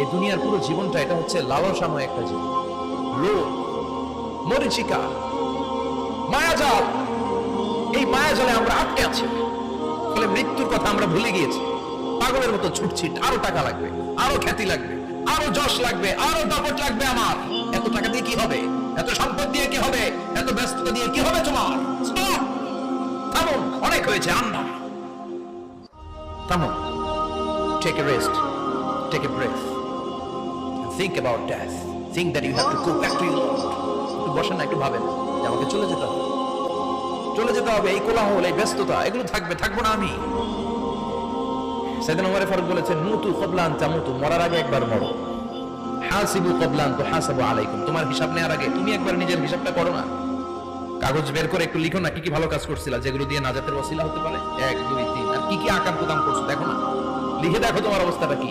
এই দুনিয়ার পুরো জীবনটা এটা হচ্ছে লালসাময় একটা জীবন, লোভ, মরিচিকা, মায়াজাল। এই মায়াজালে আমরা আটকে আছি, ফলে মৃত্যুর কথা আমরা ভুলে গিয়েছি। পাগলের মতো ছুটছি, আরো টাকা লাগবে, আরো খ্যাতি লাগবে, আরো যশ লাগবে, আরো দাপট লাগবে। আমার এত টাকা দিয়ে কি হবে? এত সম্পদ দিয়ে কি হবে? এত ব্যস্ততা দিয়ে কি হবে? তোমার Stop! থামুন, অনেক হয়েছে, আন্না থামুন। Take a rest, take a breath, and think about death. Think that you have to go back to your Lord. একটু বসেন না, একটু ভাবেন যে আমাকে চলে যেতে হবে, চলে যেতে হবে। এই কোলাহল, এই ব্যস্ততা, এগুলো থাকবে, থাকবো না আমি। সাইয়েদনা ওমর ফারুক বলেছেন, মুতু ক্বাবলা আন তামুতু, মরার আগে একবার মরো। হাসিবু ক্বাবলা আন তুহাসাবু আলাইকুম, তোমার হিসাব নেওয়ার আগে তুমি একবার নিজের হিসাবটা করো না। কাগজ বের করে একটু লিখো না, কি কি ভালো কাজ করছিলা, যেগুলো দিয়ে নাজাতের ওসিলা হতে পারে। 1 2 3 আর কি কি আকাম কুদাম করছো দেখো না, লিখে দেখো তোমার অবস্থাটা কি।